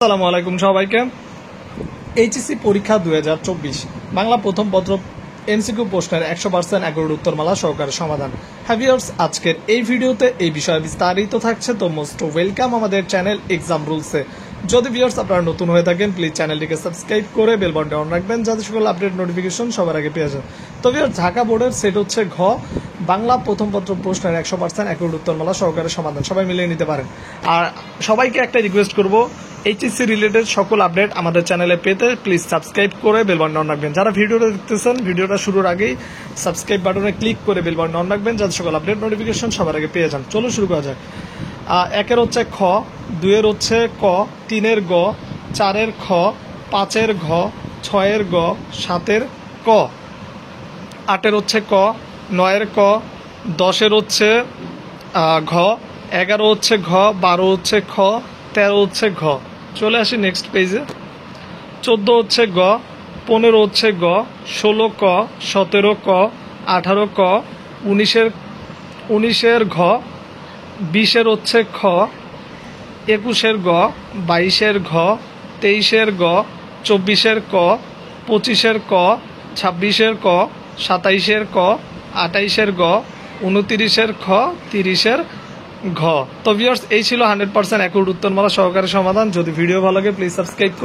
আসসালামু আলাইকুম সবাইকে। এইচএসসি পরীক্ষা 2024 বাংলা প্রথম পত্র এমসিকিউ প্রশ্নের 100% অ্যাকুরেট উত্তরমালা সহকারে সমাধান। ভিউয়ার্স, আজকের এই ভিডিওতে এই বিষয়ে বিস্তারিত থাকছে, তো মোস্ট ওয়েলকাম আমাদের চ্যানেল এক্সাম রুলসে। যদি ভিউয়ার্স আপনারা নতুন হয়ে থাকেন, প্লিজ চ্যানেলটিকে সাবস্ক্রাইব করে বেল বাটনটা অন রাখবেন যাতে সকল আপডেট নোটিফিকেশন সবার আগে পেয়ে যান। তো ভিউয়ার্স, ঢাকা বোর্ডের সেট হচ্ছে ঘ, বাংলা প্রথম পত্র প্রশ্নের 100% অ্যাকুরেট উত্তরমালা সহকারে সমাধান। সবাই মিলিয়ে নিতে পারেন। আর সবাইকে একটা রিকোয়েস্ট করব, এইচএসসি রিলেটেড সকল আপডেট আমাদের চ্যানেলে পেতে প্লিজ সাবস্ক্রাইব করে বেল বাটন অন রাখবেন। যারা ভিডিওটা দেখতেছেন, ভিডিওটা শুরুর আগেই সাবস্ক্রাইব বাটনে ক্লিক করে বেল বাটন অন রাখবেন যাতে সকল আপডেট নোটিফিকেশন সবার আগে পেয়ে যান। চলো শুরু করা যাক। 1-এর হচ্ছে খ, 2-এর হচ্ছে ক, 3-এর গ, 4-এর খ, 5-এর ঘ, 6-এর গ, 7-এর ক, 8-এর হচ্ছে ক, 9-এর ক, 10-এর হচ্ছে ঘ, 11 হচ্ছে ঘ, 12 হচ্ছে খ, 13 হচ্ছে ঘ। চলে আসি নেক্সট পেজে। 14 হচ্ছে গ, 15 হচ্ছে গ, 16 ক, 17 ক, 18 ক, 19-এর ঘ, 20-এর হচ্ছে খ, 21-এর গ, 22-এর ঘ, 23-এর গ, 24-এর ক, 25-এর ক, 26-এর ক, 27-এর ক, 28-এর গ, 29-এর খ, 30-এর ঘ। তো ভিউয়ার্স, এই ছিল 100% অ্যাকুরেট উত্তরমালা সহকারে সমাধান। যদি ভিডিও ভালো লাগে প্লিজ সাবস্ক্রাইব করুন।